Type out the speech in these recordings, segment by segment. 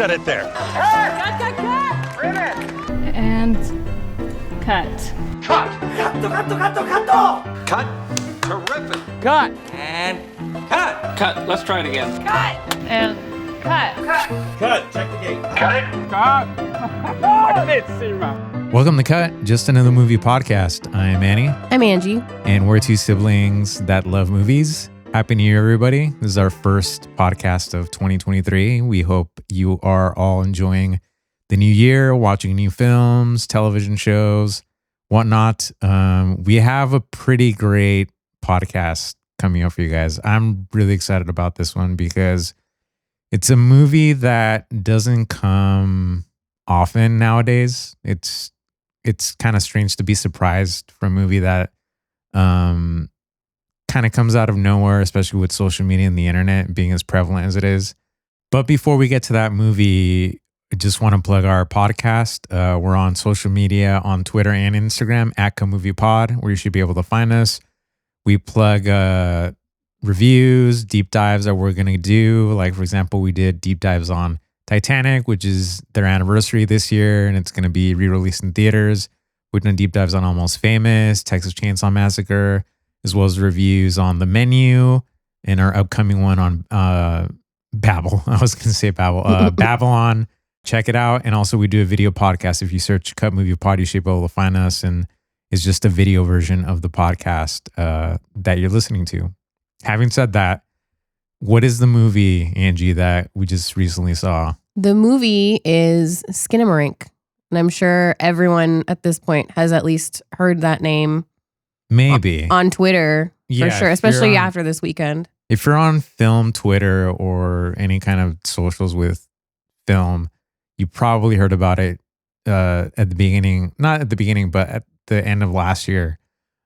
set it there. Cut! Ribbit! And cut. Cut! Cut. Terrific. Cut! And cut. Cut. Let's try it again. Cut! And cut. Cut! Check the gate. Cut it! Welcome to Cut, just another movie podcast. I'm Manny. I'm Angie. And we're two siblings that love movies. Happy New Year, everybody. This is our first podcast of 2023. We hope you are all enjoying the new year, watching new films, television shows, whatnot. We have a pretty great podcast coming up for you guys. I'm really excited about this one because it's a movie that doesn't come often nowadays. It's kind of strange to be surprised for a movie that kind of comes out of nowhere, especially with social media and the internet being as prevalent as it is. But before we get to that movie, I just want to plug our podcast. We're on social media on Twitter and Instagram at @CoMoviePod, where you should be able to find us. We plug reviews, deep dives that we're going to do. Like, for example, we did deep dives on Titanic, which is their anniversary this year, and it's going to be re-released in theaters. We've done deep dives on Almost Famous, Texas Chainsaw Massacre, as well as reviews on The Menu and our upcoming one on Babel. I was going to say Babel. Babylon. Check it out. And also we do a video podcast. If you search Cut Movie Pod, you should be able to find us. And it's just a video version of the podcast that you're listening to. Having said that, what is the movie, Angie, that we just recently saw? The movie is Skinamarink. And I'm sure everyone at this point has at least heard that name. Maybe. On Twitter, for sure, especially after this weekend. If you're on film Twitter or any kind of socials with film, you probably heard about it at the beginning, not at the beginning, but at the end of last year.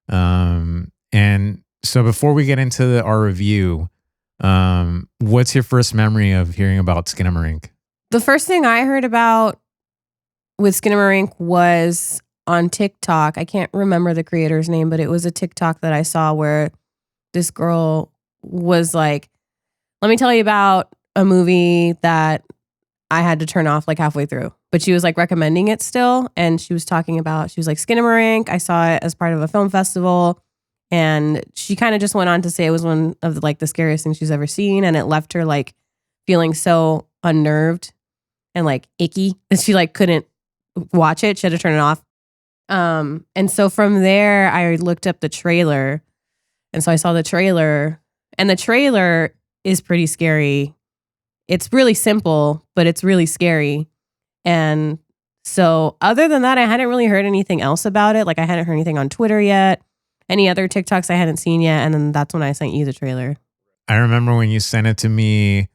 And so before we get into our review, what's your first memory of hearing about Skinamarink? The first thing I heard about with Skinamarink was on TikTok. I can't remember the creator's name, but it was a TikTok that I saw where this girl was like, let me tell you about a movie that I had to turn off like halfway through. But she was like recommending it still. And she was talking about, she was like, Skinamarink. I saw it as part of a film festival. And she kind of just went on to say it was one of the, like the scariest things she's ever seen. And it left her like feeling so unnerved and like icky that she like couldn't watch it. She had to turn it off. And so from there, I looked up the trailer. And so I saw the trailer, and the trailer is pretty scary. It's really simple, but it's really scary. And so other than that, I hadn't really heard anything else about it. Like I hadn't heard anything on Twitter yet, any other TikToks I hadn't seen yet. And then that's when I sent you the trailer. I remember when you sent it to me,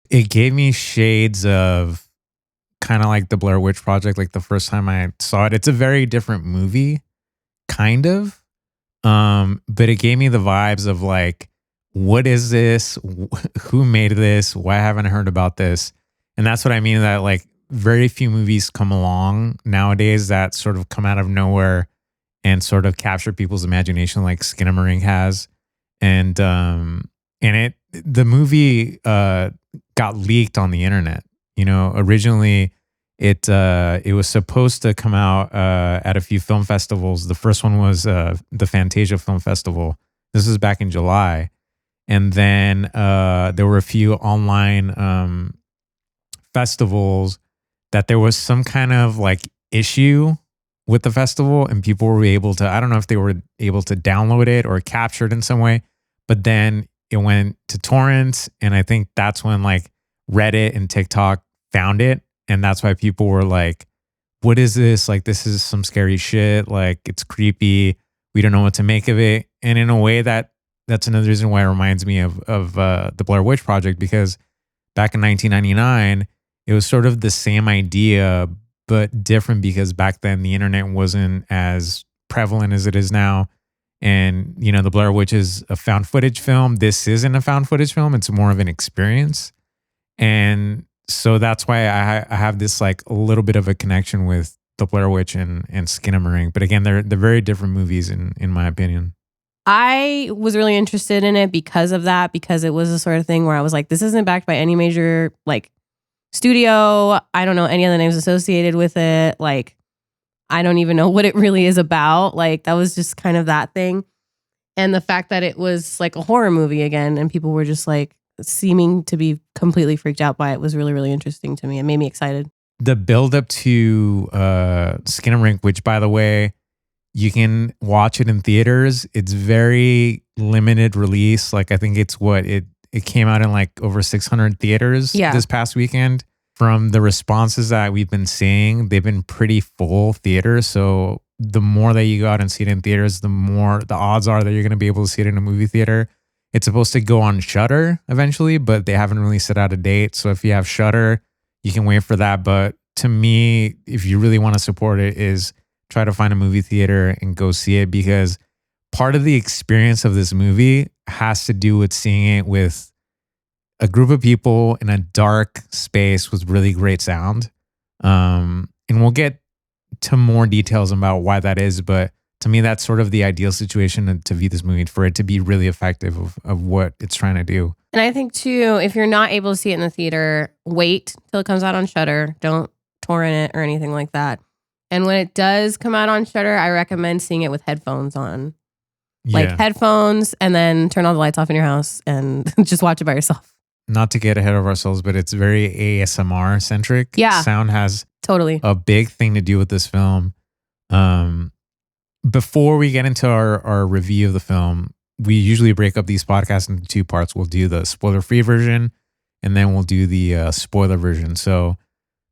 it gave me shades of kind of like the Blair Witch Project, like the first time I saw it. It's a very different movie, kind of. But it gave me the vibes of like, what is this? Who made this? Why haven't I heard about this? And that's what I mean, that like very few movies come along nowadays that sort of come out of nowhere and sort of capture people's imagination like Skinamarink has. And the movie got leaked on the internet. You know, originally it was supposed to come out at a few film festivals. The first one was the Fantasia Film Festival. This was back in July. And then there were a few online festivals that there was some kind of like issue with the festival, and people were able to, I don't know if they were able to download it or capture it in some way, but then it went to torrents. And I think that's when like Reddit and TikTok found it. And that's why people were like, what is this? Like, this is some scary shit. Like, it's creepy. We don't know what to make of it. And in a way that's another reason why it reminds me of the Blair Witch Project, because back in 1999, it was sort of the same idea, but different, because back then the internet wasn't as prevalent as it is now. And, you know, the Blair Witch is a found footage film. This isn't a found footage film. It's more of an experience. And so that's why I have this like a little bit of a connection with the Blair Witch and Skinamarink. But again, they're very different movies in my opinion. I was really interested in it because of that, because it was the sort of thing where I was like, this isn't backed by any major like studio. I don't know any other names associated with it. Like, I don't even know what it really is about. Like, that was just kind of that thing. And the fact that it was like a horror movie again, and people were just like seeming to be completely freaked out by it was really, really interesting to me. It made me excited. The build up to Skinamarink, which by the way, you can watch it in theaters. It's very limited release. Like I think it's it came out in like over 600 theaters this past weekend. From the responses that we've been seeing, they've been pretty full theaters. So the more that you go out and see it in theaters, the more the odds are that you're going to be able to see it in a movie theater. It's supposed to go on Shudder eventually, but they haven't really set out a date. So if you have Shudder, you can wait for that. But to me, if you really want to support it, is try to find a movie theater and go see it, because part of the experience of this movie has to do with seeing it with a group of people in a dark space with really great sound. And we'll get to more details about why that is. But to me, that's sort of the ideal situation to view this movie, for it to be really effective of what it's trying to do. And I think too, if you're not able to see it in the theater, wait till it comes out on Shudder. Don't torrent it or anything like that. And when it does come out on Shudder, I recommend seeing it with headphones on. Like headphones, and then turn all the lights off in your house and just watch it by yourself. Not to get ahead of ourselves, but it's very ASMR centric. Yeah. Sound has totally a big thing to do with this film. Before we get into our review of the film, we usually break up these podcasts into two parts. We'll do the spoiler-free version, and then we'll do the spoiler version. So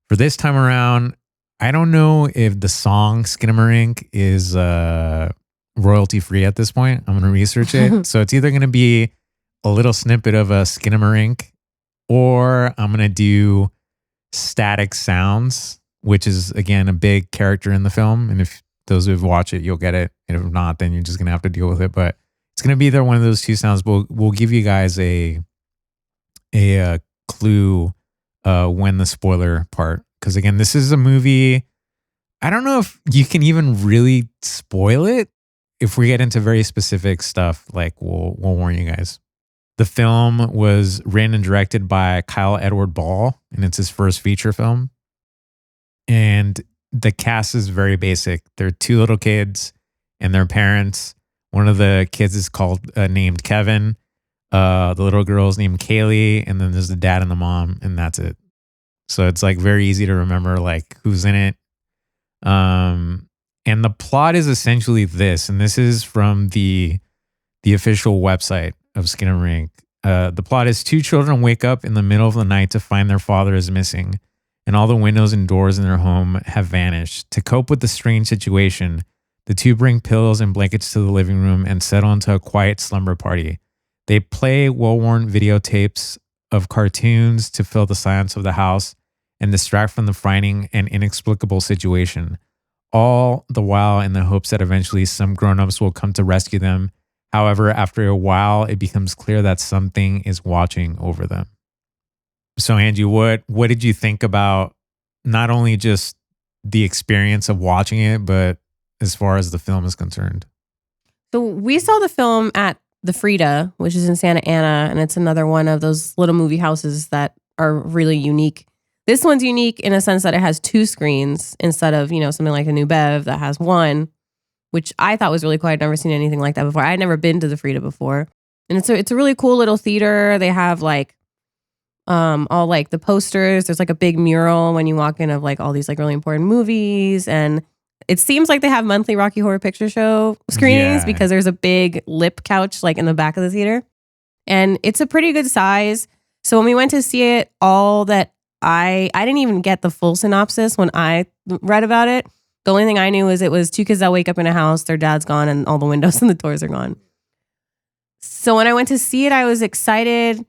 for this time around, I don't know if the song Skinamarink is royalty-free at this point. I'm going to research it. So it's either going to be a little snippet of a Skinamarink, or I'm going to do static sounds, which is, again, a big character in the film. And if those who've watched it, you'll get it. And if not, then you're just going to have to deal with it. But it's going to be either one of those two sounds. We'll give you guys a clue when the spoiler part. Because, again, this is a movie. I don't know if you can even really spoil it. If we get into very specific stuff, like we'll warn you guys. The film was written and directed by Kyle Edward Ball, and it's his first feature film. And the cast is very basic. They're two little kids and their parents. One of the kids is named Kevin. The little girl is named Kaylee, and then there's the dad and the mom, and that's it. So it's like very easy to remember like who's in it. And the plot is essentially this, and this is from the official website of Skinamarink. The plot is two children wake up in the middle of the night to find their father is missing, and all the windows and doors in their home have vanished. To cope with the strange situation, the two bring pillows and blankets to the living room and settle into a quiet slumber party. They play well-worn videotapes of cartoons to fill the silence of the house and distract from the frightening and inexplicable situation, all the while in the hopes that eventually some grown-ups will come to rescue them. However, after a while, it becomes clear that something is watching over them. So, Angie, what did you think about not only just the experience of watching it, but as far as the film is concerned? So we saw the film at the Frida, which is in Santa Ana, and it's another one of those little movie houses that are really unique. This one's unique in a sense that it has two screens instead of, something like a New Bev that has one, which I thought was really cool. I'd never seen anything like that before. I'd never been to the Frida before. And it's a really cool little theater. They have like all like the posters. There's like a big mural when you walk in of like all these like really important movies. And it seems like they have monthly Rocky Horror Picture Show screenings because there's a big lip couch like in the back of the theater. And it's a pretty good size. So when we went to see it, all that I didn't even get the full synopsis when I read about it. The only thing I knew was it was two kids that wake up in a house, their dad's gone, and all the windows and the doors are gone. So when I went to see it, I was excited,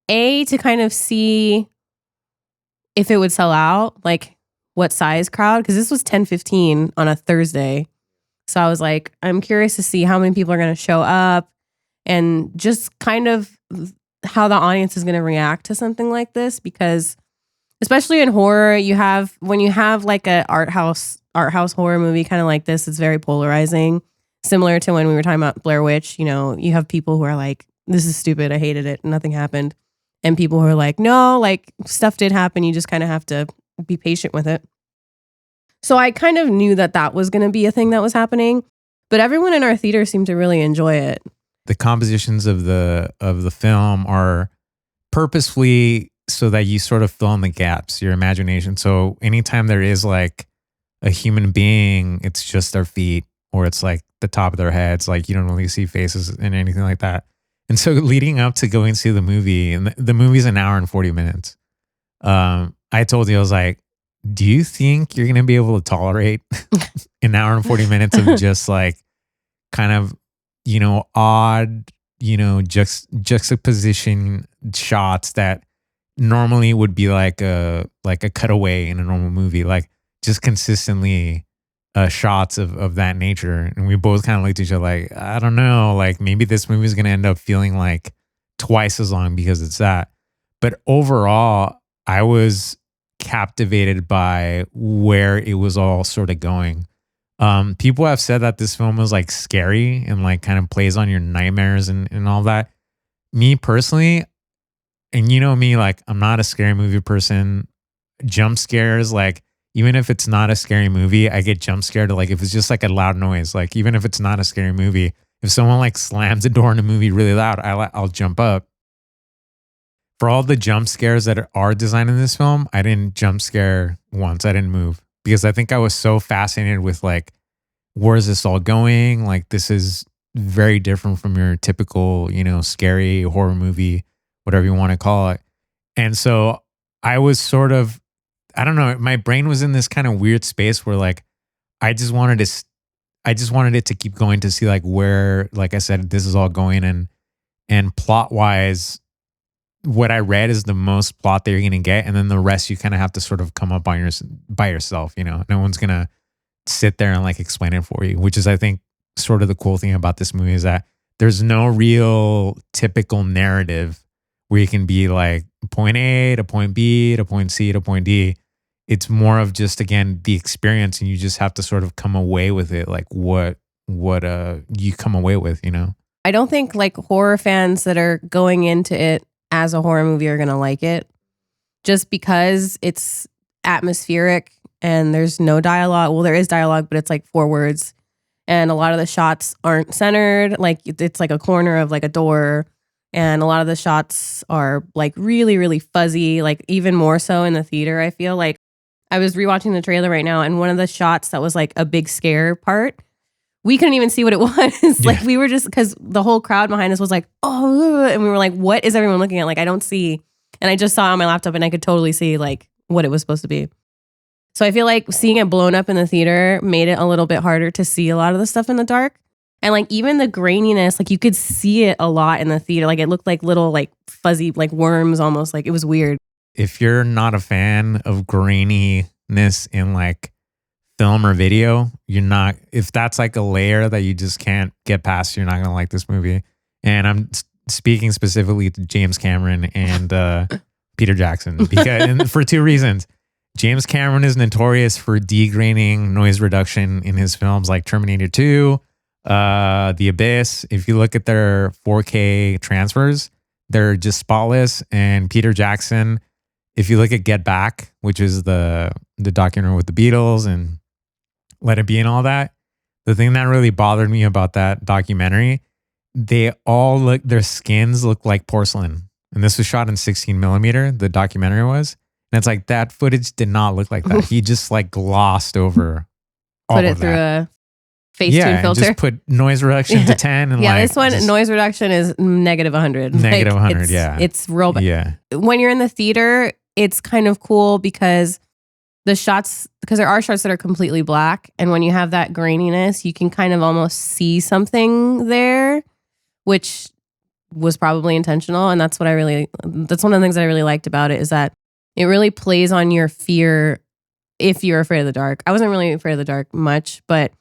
to kind of see if it would sell out, like what size crowd, because this was 10:15 on a Thursday. So I was like, I'm curious to see how many people are going to show up and just kind of how the audience is going to react to something like this, because especially in horror, when you have like a art house horror movie kind of like this, it's very polarizing. Similar to when we were talking about Blair Witch, you have people who are like, this is stupid, I hated it, nothing happened. And people were like, no, like stuff did happen. You just kind of have to be patient with it. So I kind of knew that that was going to be a thing that was happening, but everyone in our theater seemed to really enjoy it. The compositions of the film are purposefully so that you sort of fill in the gaps, your imagination. So anytime there is like a human being, it's just their feet or it's like the top of their heads. Like you don't really see faces and anything like that. And so leading up to going to see the movie, and the movie's an hour and 40 minutes. I told you, I was like, do you think you're going to be able to tolerate an hour and 40 minutes of just like kind of, odd, juxtaposition shots that normally would be like a cutaway in a normal movie, like just consistently shots of that nature. And we both kind of looked at each other like, I don't know, like maybe this movie is going to end up feeling like twice as long because it's that. But overall, I was captivated by where it was all sort of going. People have said that this film was like scary and like kind of plays on your nightmares and all that. Me personally, and you know me, like I'm not a scary movie person. Jump scares, like even if it's not a scary movie, I get jump scared. Like if it's just like a loud noise, like even if it's not a scary movie, if someone like slams the door in a movie really loud, I'll jump up. For all the jump scares that are designed in this film, I didn't jump scare once. I didn't move because I think I was so fascinated with like, where is this all going? Like this is very different from your typical, scary horror movie, whatever you want to call it. And so I was sort of, I don't know, my brain was in this kind of weird space where like, I just wanted it to keep going to see like where, like I said, this is all going and plot wise, what I read is the most plot that you're going to get. And then the rest you kind of have to sort of come up by yourself, no one's going to sit there and like explain it for you, which is, I think, sort of the cool thing about this movie is that there's no real typical narrative where you can be like point A to point B to point C to point D. It's more of just, again, the experience and you just have to sort of come away with it. Like what you come away with, I don't think like horror fans that are going into it as a horror movie are going to like it just because it's atmospheric and there's no dialogue. Well, there is dialogue, but it's like 4 words. And a lot of the shots aren't centered. Like it's like a corner of like a door. And a lot of the shots are like really, really fuzzy, like even more so in the theater. I feel like I was rewatching the trailer right now. And one of the shots that was like a big scare part, we couldn't even see what it was. Like we were just, because the whole crowd behind us was like, oh, and we were like, what is everyone looking at? Like, I don't see. And I just saw it on my laptop and I could totally see like what it was supposed to be. So I feel like seeing it blown up in the theater made it a little bit harder to see a lot of the stuff in the dark. And like even the graininess, like you could see it a lot in the theater. Like it looked like little like fuzzy, like worms almost. Like it was weird. If you're not a fan of graininess in like film or video, you're not, if that's like a layer that you just can't get past, you're not going to like this movie. And I'm speaking specifically to James Cameron and Peter Jackson because, and for 2 reasons. James Cameron is notorious for degraining noise reduction in his films like Terminator 2, The Abyss. If you look at their 4K transfers, they're just spotless. And Peter Jackson, if you look at Get Back, which is the documentary with the Beatles and Let It Be and all that, the thing that really bothered me about that documentary, they all look, their skins look like porcelain. And this was shot in 16 millimeter, the documentary was. And it's like that footage did not look like that. He just like glossed over all Put it of through that. a Facetune and filter. just put noise reduction to 10. And yeah, like, this one, just noise reduction is negative 100. negative Like, 100, yeah. It's real bad. Yeah. When you're in the theater, it's kind of cool because the shots, because there are shots that are completely black. And when you have that graininess, you can kind of almost see something there, which was probably intentional. And that's one of the things that I really liked about it is that it really plays on your fear if you're afraid of the dark. I wasn't really afraid of the dark much, but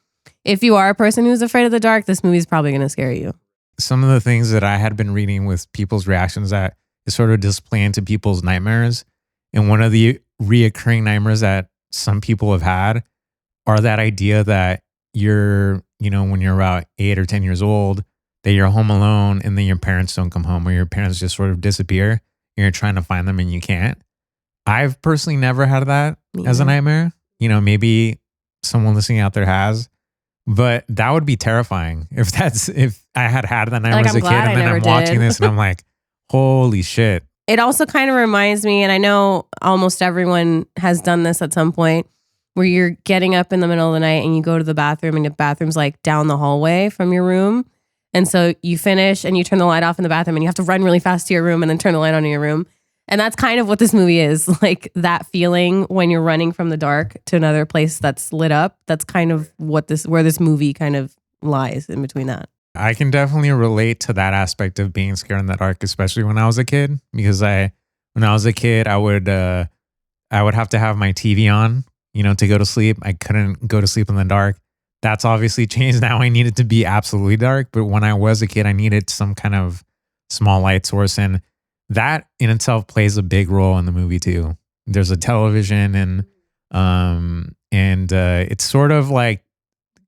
if you are a person who's afraid of the dark, this movie's probably going to scare you. Some of the things that I had been reading with people's reactions that is sort of displaying into people's nightmares. And one of the reoccurring nightmares that some people have had are that idea that you're, when you're about 8 or 10 years old, that you're home alone and then your parents don't come home or your parents just sort of disappear. you're trying to find them and you can't. I've personally never had that Me as a neither. nightmare. You know, maybe someone listening out there has, but that would be terrifying if I had that nightmare Like, as I'm a kid glad and I then never I'm watching did. this and I'm like, holy shit. It also kind of reminds me, and I know almost everyone has done this at some point, where you're getting up in the middle of the night and you go to the bathroom and the bathroom's like down the hallway from your room. And so you finish and you turn the light off in the bathroom and you have to run really fast to your room and then turn the light on in your room. And that's kind of what this movie is, like that feeling when you're running from the dark to another place that's lit up. That's kind of where this movie kind of lies in between that. I can definitely relate to that aspect of being scared in the dark, especially when I was a kid, because when I was a kid, I would have to have my TV on, you know, to go to sleep. I couldn't go to sleep in the dark. That's obviously changed now. I need it to be absolutely dark. But when I was a kid, I needed some kind of small light source. And that in itself plays a big role in the movie too. There's a television and it's sort of like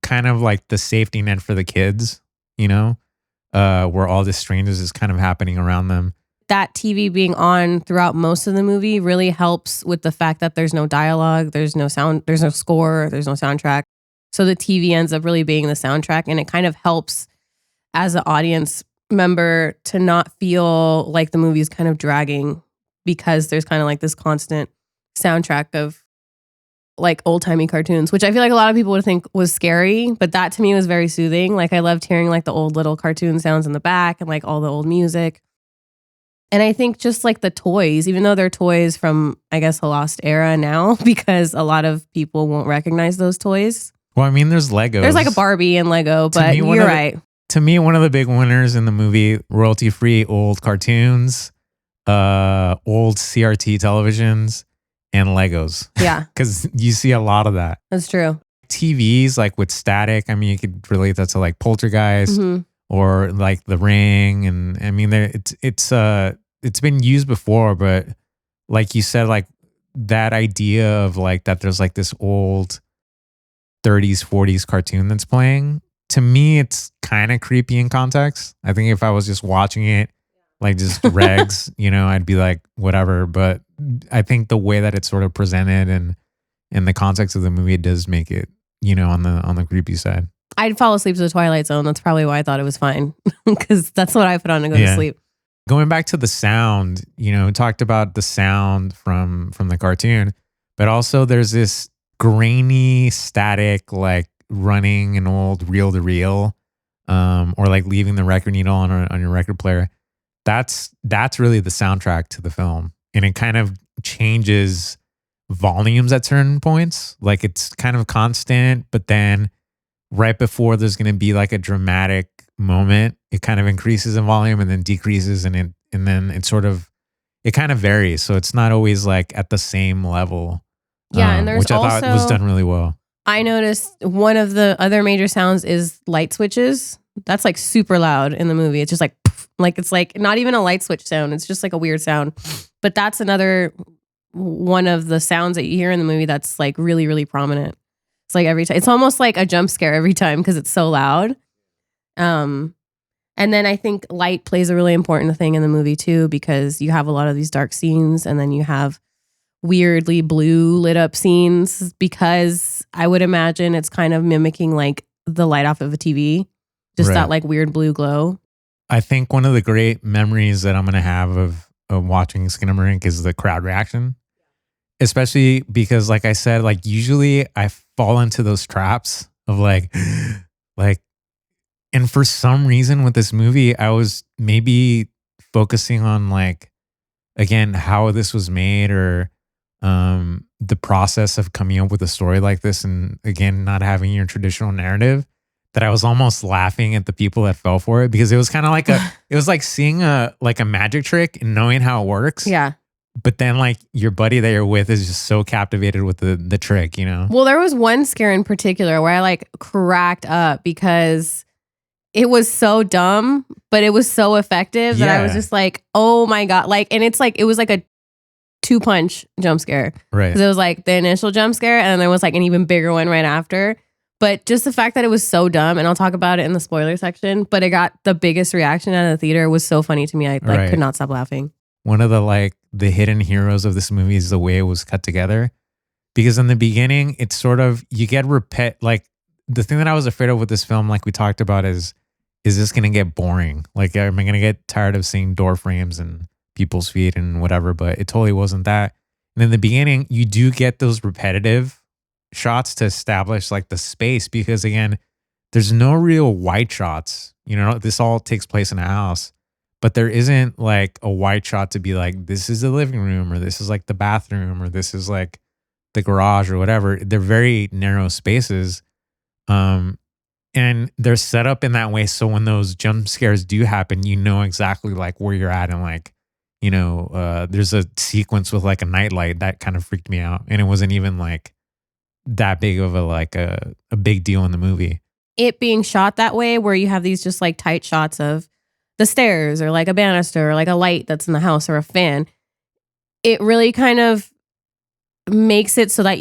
kind of like the safety net for the kids, you know, where all this strangers is kind of happening around them. That TV being on throughout most of the movie really helps with the fact that there's no dialogue, there's no sound, there's no score, there's no soundtrack. So the TV ends up really being the soundtrack, and it kind of helps as an audience member to not feel like the movie is kind of dragging, because there's kind of like this constant soundtrack of like old-timey cartoons, which I feel like a lot of people would think was scary, but that to me was very soothing. Like I loved hearing like the old little cartoon sounds in the back and like all the old music. And I think just like the toys, even though they're toys from, I guess, a lost era now, because a lot of people won't recognize those toys. Well, I mean, there's Legos. There's like a Barbie and Lego, but me, you're right. To me, one of the big winners in the movie, royalty-free old cartoons, old CRT televisions, and Legos. Yeah, Because you see a lot of that. that's true. TVs, like with static, I mean, you could relate that to like Poltergeist or like The Ring. And I mean, it's been used before, but like you said, like that idea of like that there's like this old 30s, 40s cartoon that's playing. To me, it's kind of creepy in context. I think if I was just watching it, like just regs, you know, I'd be like, whatever. But I think the way that it's sort of presented and in the context of the movie, it does make it, you know, on the creepy side. I'd fall asleep to the Twilight Zone. That's probably why I thought it was fine, because that's what I put on to go to sleep. Going back to the sound, you know, we talked about the sound from the cartoon, but also there's this grainy static, like running an old reel to reel, or like leaving the record needle on your record player. That's really the soundtrack to the film, and it kind of changes volumes at certain points. Like it's kind of constant, but then right before there's going to be like a dramatic moment, it kind of increases in volume and then decreases, and then it kind of varies. So it's not always like at the same level. Yeah, and there's which I thought was also- done really well. I noticed one of the other major sounds is light switches. That's like super loud in the movie. It's just like, poof, like it's like not even a light switch sound. It's just like a weird sound. But that's another one of the sounds that you hear in the movie that's like really, really prominent. It's like every time, it's almost like a jump scare every time because it's so loud. And then I think light plays a really important thing in the movie too, because you have a lot of these dark scenes, and then you have weirdly blue lit up scenes, because I would imagine it's kind of mimicking like the light off of a TV, just Right. that like weird blue glow. I think one of the great memories that I'm going to have of watching Skinamarink is the crowd reaction, especially because, like I said, like usually I fall into those traps of like, and for some reason with this movie, I was maybe focusing on like, again, how this was made, or the process of coming up with a story like this, and again, not having your traditional narrative, that I was almost laughing at the people that fell for it, because it was kind of like it was like seeing a magic trick and knowing how it works. Yeah. But then like your buddy that you're with is just so captivated with the trick, you know? Well, there was one scare in particular where I like cracked up because it was so dumb, but it was so effective that I was Yeah. just like, oh my God. Like, and it's like, it was like a 2-punch jump scare. Right. Because it was like the initial jump scare, and then there was like an even bigger one right after. But just the fact that it was so dumb, and I'll talk about it in the spoiler section, but it got the biggest reaction out of the theater, was so funny to me. I like Right. could not stop laughing. one of the like the hidden heroes of this movie is the way it was cut together. Because in the beginning, it's sort of you get like the thing that I was afraid of with this film, like we talked about, is this gonna get boring? Like, am I gonna get tired of seeing door frames and people's feet and whatever? But it totally wasn't that. And in the beginning, you do get those repetitive shots to establish like the space, because again, there's no real wide shots. You know, this all takes place in a house, but there isn't like a wide shot to be like, this is the living room, or this is like the bathroom, or this is like the garage or whatever. They're very narrow spaces. And they're set up in that way. So when those jump scares do happen, you know exactly like where you're at. And like, you know, there's a sequence with like a nightlight that kind of freaked me out. And it wasn't even like that big of a big deal in the movie. It being shot that way, where you have these just like tight shots of the stairs or like a banister or like a light that's in the house or a fan, it really kind of makes it so that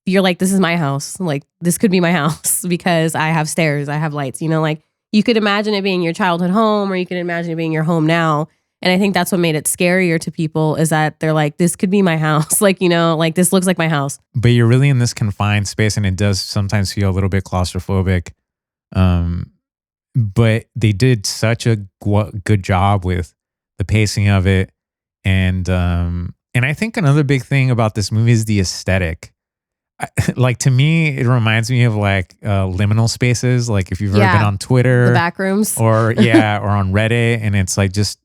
you're like, this is my house. Like, this could be my house because I have stairs, I have lights, you know, like you could imagine it being your childhood home, or you could imagine it being your home now. And I think that's what made it scarier to people, is that they're like, this could be my house. Like, you know, like this looks like my house. But you're really in this confined space, and it does sometimes feel a little bit claustrophobic. But they did such a good job with the pacing of it. And I think another big thing about this movie is the aesthetic. Like, to me, it reminds me of like liminal spaces. Like if you've ever been on Twitter, the back rooms, or or on Reddit, and it's like just,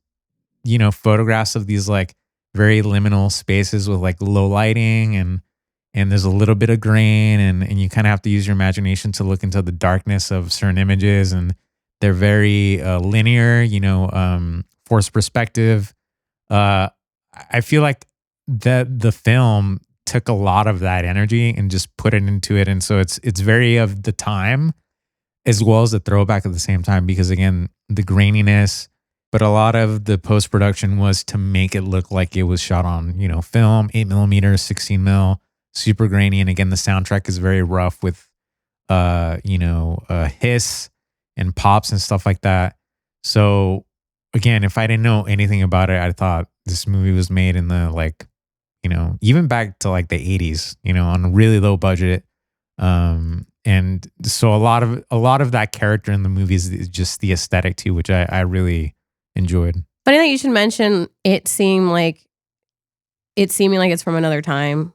you know, photographs of these like very liminal spaces with like low lighting, and there's a little bit of grain, and you kind of have to use your imagination to look into the darkness of certain images, and they're very linear, you know, forced perspective. I feel like that the film took a lot of that energy and just put it into it, and so it's very of the time, as well as the throwback at the same time, because again, the graininess, but a lot of the post-production was to make it look like it was shot on, you know, film, 8mm, 16 mil, super grainy. And again, the soundtrack is very rough with, hiss and pops and stuff like that. So again, if I didn't know anything about it, I thought this movie was made in the like, you know, even back to like the 80s, you know, on a really low budget. And so a lot of that character in the movie is just the aesthetic too, which I really enjoyed. Funny that you should mention it seeming like it's from another time.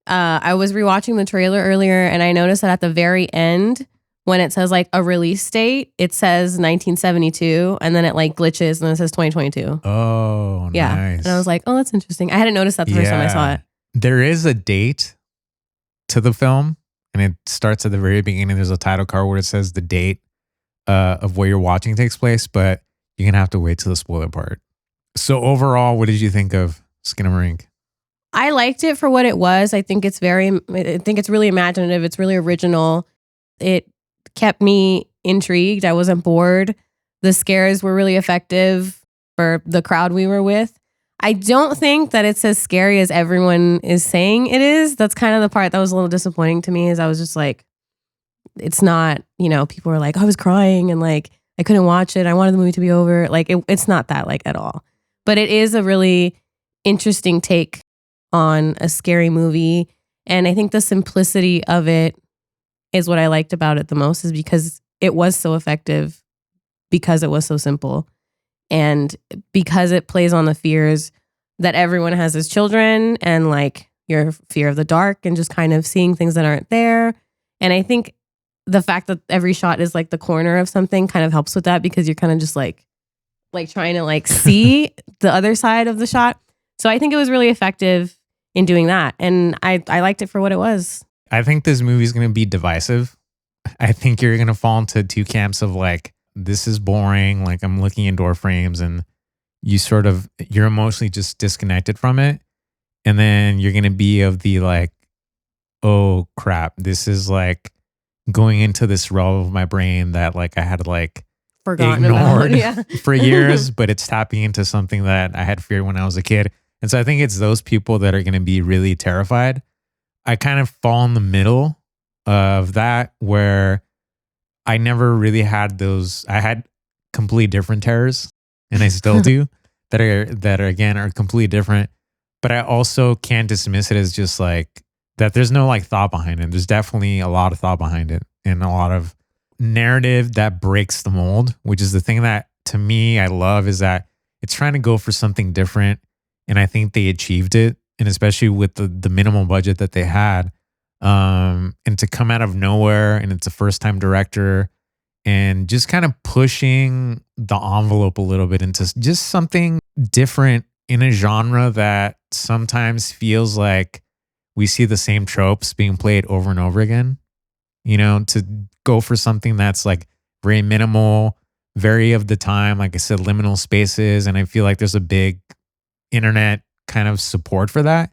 I was rewatching the trailer earlier, and I noticed that at the very end, when it says like a release date, it says 1972, and then it like glitches and it says 2022. Oh, yeah. Nice. And I was like, oh, that's interesting. I hadn't noticed that the first time I saw it. There is a date to the film, and it starts at the very beginning. There's a title card where it says the date of where you're watching takes place, but you're going to have to wait till the spoiler part. So overall, what did you think of Skinamarink? I liked it for what it was. I think it's really imaginative. It's really original. It kept me intrigued. I wasn't bored. The scares were really effective for the crowd we were with. I don't think that it's as scary as everyone is saying it is. That's kind of the part that was a little disappointing to me, is I was just like, it's not, you know, people were like, I was crying and like, I couldn't watch it. I wanted the movie to be over. Like, it's not that like at all. But it is a really interesting take on a scary movie. And I think the simplicity of it is what I liked about it the most, is because it was so effective, because it was so simple, and because it plays on the fears that everyone has as children, and like your fear of the dark and just kind of seeing things that aren't there. And I think the fact that every shot is like the corner of something kind of helps with that, because you're kind of just like trying to like see the other side of the shot. So I think it was really effective in doing that. And I liked it for what it was. I think this movie is going to be divisive. I think you're going to fall into two camps of like, this is boring. Like, I'm looking at door frames, and you're emotionally just disconnected from it. And then you're going to be of the like, oh crap, this is like going into this realm of my brain that like I had like Forgotten ignored about, for years, but it's tapping into something that I had feared when I was a kid. And so I think it's those people that are going to be really terrified. I kind of fall in the middle of that, where I never really had those. I had completely different terrors, and I still do. that are again are completely different. But I also can't dismiss it as just like that. There's no like thought behind it. There's definitely a lot of thought behind it and a lot of narrative that breaks the mold, which is the thing that to me I love is that it's trying to go for something different. And I think they achieved it. And especially with the minimal budget that they had, and to come out of nowhere, and it's a first time director, and just kind of pushing the envelope a little bit into just something different in a genre that sometimes feels like we see the same tropes being played over and over again. You know, to go for something that's like very minimal, very of the time, like I said, liminal spaces. And I feel like there's a big internet kind of support for that.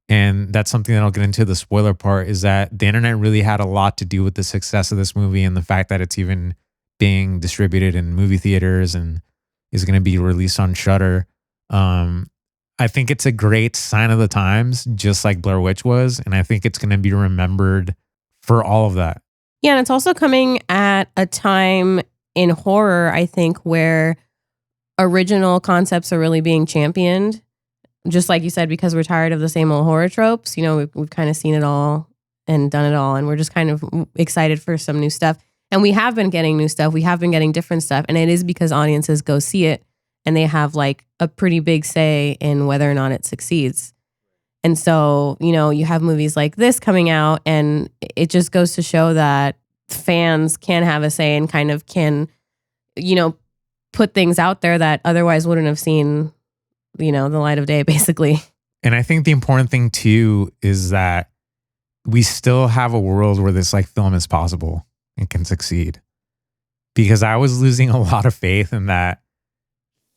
And that's something that I'll get into the spoiler part is that the internet really had a lot to do with the success of this movie and the fact that it's even being distributed in movie theaters and is going to be released on Shudder. I think it's a great sign of the times, just like Blair Witch was. And I think it's going to be remembered for all of that. Yeah, and it's also coming at a time in horror, I think, where original concepts are really being championed. Just like you said, because we're tired of the same old horror tropes. You know, we've kind of seen it all and done it all. And we're just kind of excited for some new stuff. And we have been getting new stuff. We have been getting different stuff. And it is because audiences go see it and they have like a pretty big say in whether or not it succeeds. And so, you know, you have movies like this coming out and it just goes to show that fans can have a say and kind of can, you know, put things out there that otherwise wouldn't have seen, you know, the light of day, basically. And I think the important thing too is that we still have a world where this like film is possible and can succeed. Because I was losing a lot of faith in that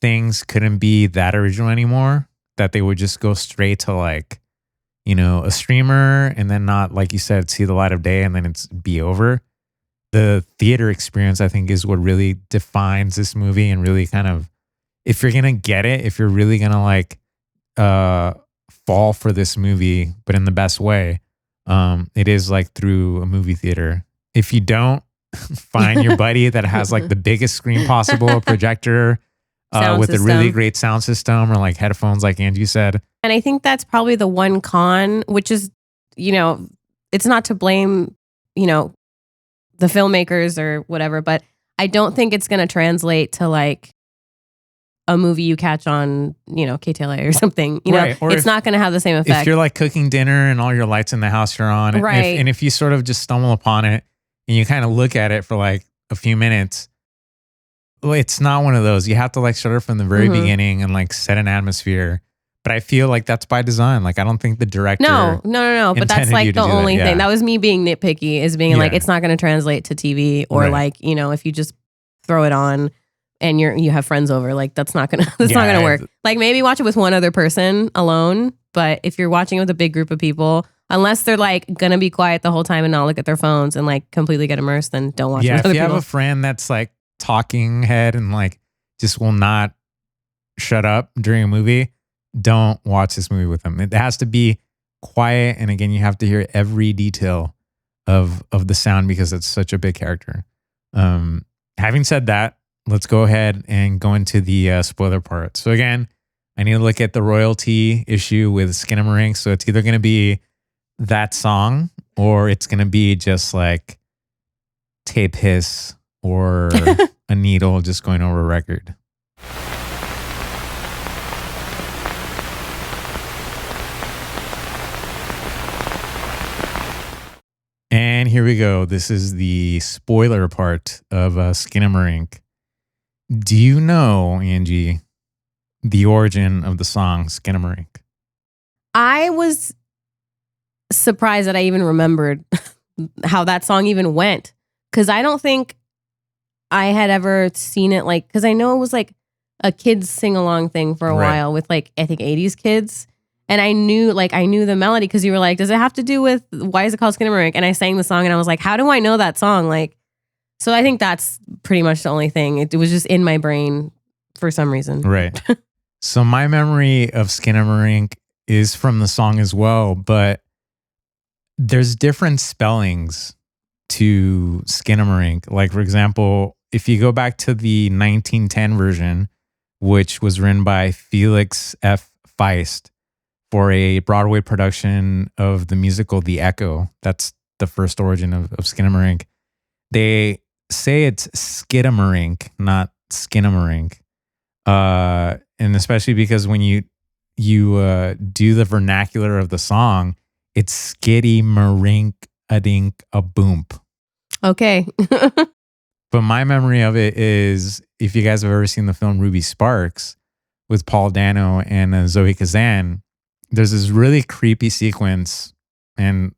things couldn't be that original anymore, that they would just go straight to like, you know, a streamer and then not, like you said, see the light of day and then it's be over. The theater experience, I think, is what really defines this movie and really kind of, if you're going to get it, if you're really going to like fall for this movie, but in the best way, it is like through a movie theater. If you don't, find your buddy that has like the biggest screen possible, a projector with a really great sound system or like headphones, like Angie said. And I think that's probably the one con, which is, you know, it's not to blame, you know, the filmmakers or whatever, but I don't think it's going to translate to like a movie you catch on, you know, KTLA or something. You know, it's not going to have the same effect. If you're like cooking dinner and all your lights in the house are on, right? And if you sort of just stumble upon it and you kind of look at it for like a few minutes, well, it's not one of those. You have to like start from the very beginning and like set an atmosphere. But I feel like that's by design. Like I don't think the director. No. But that's like the only thing. That was me being nitpicky, is being like, it's not going to translate to TV or like, you know, if you just throw it on and you have friends over, like that's not gonna not gonna work. Like maybe watch it with one other person alone, but if you're watching it with a big group of people, unless they're like gonna be quiet the whole time and not look at their phones and like completely get immersed, then don't watch it with other people. If you have a friend that's like talking head and like just will not shut up during a movie, don't watch this movie with them. It has to be quiet, and again, you have to hear every detail of the sound because it's such a big character. Having said that, let's go ahead and go into the spoiler part. So again, I need to look at the royalty issue with Skinamarink. So it's either going to be that song or it's going to be just like tape hiss or a needle just going over a record. And here we go. This is the spoiler part of Skinamarink. Do you know, Angie, the origin of the song Skinamarink? I was surprised that I even remembered how that song even went. Because I don't think I had ever seen it like, because I know it was like a kids sing-along thing for a while with like, I think 80s kids. And I knew the melody because you were like, does it have to do with, why is it called Skinamarink? And I sang the song and I was like, how do I know that song? Like, so I think that's pretty much the only thing. It was just in my brain for some reason. Right. So my memory of Skinamarink is from the song as well, but there's different spellings to Skinamarink. Like, for example, if you go back to the 1910 version, which was written by Felix F. Feist for a Broadway production of the musical The Echo. That's the first origin of Skinamarink. They say it's Skidamarink, not Skinamarink. And especially because when you do the vernacular of the song, it's skitty marink a dink a boomp. Okay. But my memory of it is, if you guys have ever seen the film Ruby Sparks with Paul Dano and Zoe Kazan, there's this really creepy sequence. And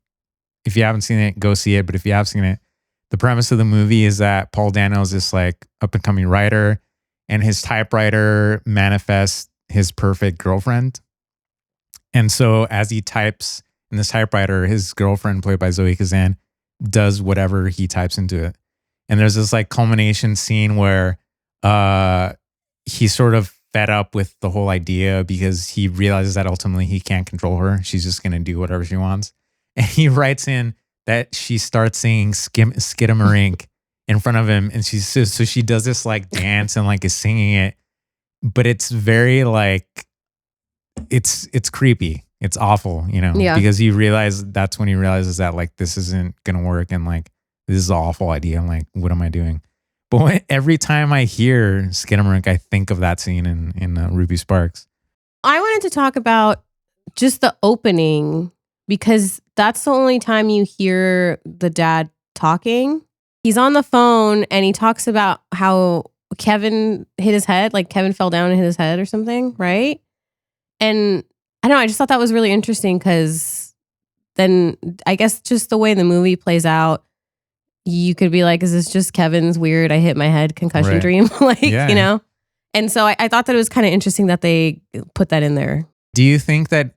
if you haven't seen it, go see it. But if you have seen it, the premise of the movie is that Paul Dano is this like up and coming writer, and his typewriter manifests his perfect girlfriend. And so as he types in this typewriter, his girlfriend, played by Zoe Kazan, does whatever he types into it. And there's this like culmination scene where he's sort of fed up with the whole idea because he realizes that ultimately he can't control her. She's just going to do whatever she wants. And he writes in that she starts singing Skidamarink in front of him. And she does this like dance and like is singing it. But it's very like, it's creepy. It's awful, you know, because that's when he realizes that like this isn't going to work. And like, this is an awful idea. I'm like, what am I doing? But every time I hear Skinamarink, I think of that scene in Ruby Sparks. I wanted to talk about just the opening, because that's the only time you hear the dad talking. He's on the phone and he talks about how Kevin hit his head, like Kevin fell down and hit his head or something, right? And I don't know, I just thought that was really interesting, because then I guess just the way the movie plays out, you could be like, is this just Kevin's weird I hit my head concussion dream? Like, you know? And so I thought that it was kind of interesting that they put that in there. Do you think that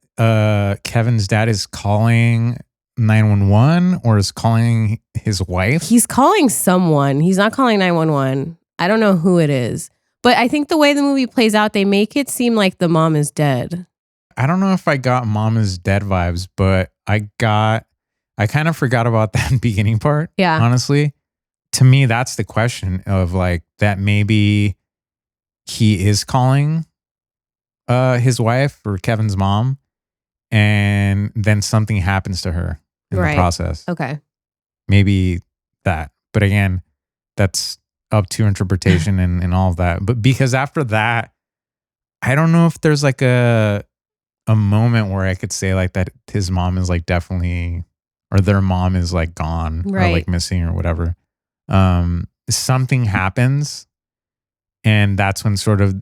Kevin's dad is calling 911 or is calling his wife? He's calling someone. He's not calling 911. I don't know who it is. But I think the way the movie plays out, they make it seem like the mom is dead. I don't know if I got mom is dead vibes, but I kind of forgot about that beginning part. Yeah. Honestly, to me, that's the question of like that maybe he is calling his wife or Kevin's mom, and then something happens to her in the process. Okay. Maybe that. But again, that's up to interpretation and all of that. But because after that, I don't know if there's like a moment where I could say like that his mom is like definitely, or their mom is like gone or like missing or whatever. Something happens, and that's when sort of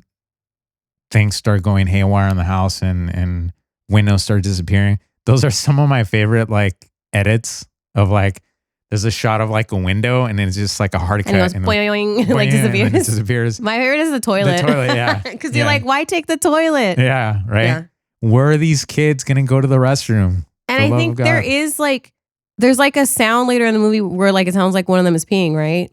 things start going haywire in the house, and windows start disappearing. Those are some of my favorite like edits of like, there's a shot of like a window and then it's just like a hard cut. And it goes boing, like disappears. And it disappears. My favorite is the toilet. The toilet, yeah. Because you're like, why take the toilet? Yeah, right? Yeah. Where are these kids going to go to the restroom? And I think there is like, there's like a sound later in the movie where like it sounds like one of them is peeing, right?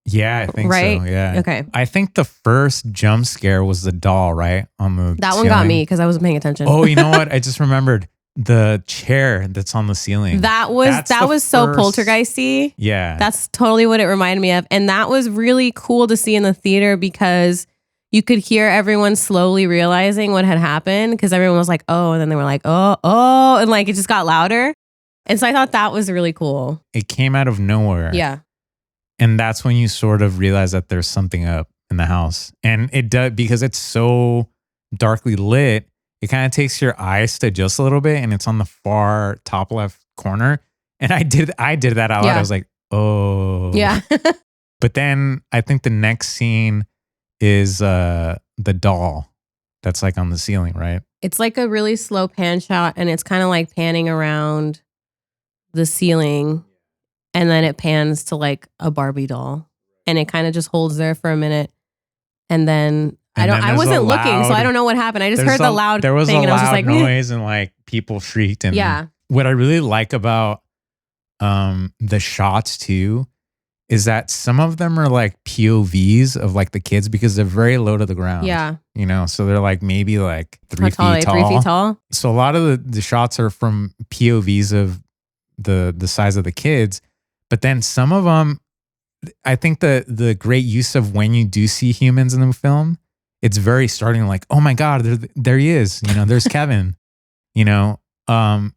Yeah, I think so. Yeah. Okay. I think the first jump scare was the doll, right? On the That ceiling. one got me because I wasn't paying attention. Oh, you know what? I just remembered the chair that's on the ceiling. That was so poltergeisty. Yeah. That's totally what it reminded me of. And that was really cool to see in the theater because you could hear everyone slowly realizing what had happened, because everyone was like, oh, and then they were like, oh, and like it just got louder. And so I thought that was really cool. It came out of nowhere. Yeah. And that's when you sort of realize that there's something up in the house. And it does, because it's so darkly lit, it kind of takes your eyes to adjust a little bit, and it's on the far top left corner. And I did that out loud. I was like, oh. Yeah. But then I think the next scene is the doll that's like on the ceiling, right? It's like a really slow pan shot, and it's kind of like panning around the ceiling, and then it pans to like a Barbie doll, and it kind of just holds there for a minute, and then I wasn't looking, so I don't know what happened. I just heard the loud there was thing, a and I was just loud like, noise, and like people shrieked. And yeah. What I really like about the shots too is that some of them are like POVs of like the kids, because they're very low to the ground. Yeah. You know, so they're like maybe like 3 feet tall. 3 feet tall. So a lot of the shots are from POVs of the size of the kids. But then some of them, I think the great use of when you do see humans in the film it's very starting like, oh my God, there he is. You know, there's Kevin, you know, and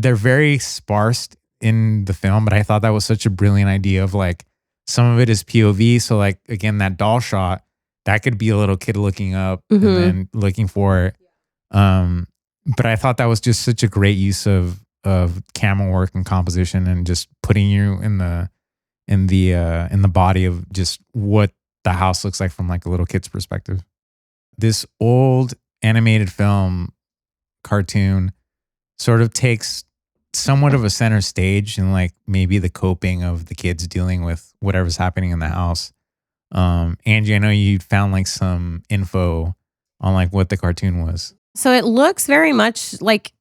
they're very sparse in the film, but I thought that was such a brilliant idea of like, some of it is POV. So like, again, that doll shot, that could be a little kid looking up and then looking for it. But I thought that was just such a great use of camera work and composition and just putting you in the body of just what the house looks like from like a little kid's perspective. This old animated film cartoon sort of takes somewhat of a center stage in like maybe the coping of the kids dealing with whatever's happening in the house. Angie, I know you found like some info on like what the cartoon was. So it looks very much like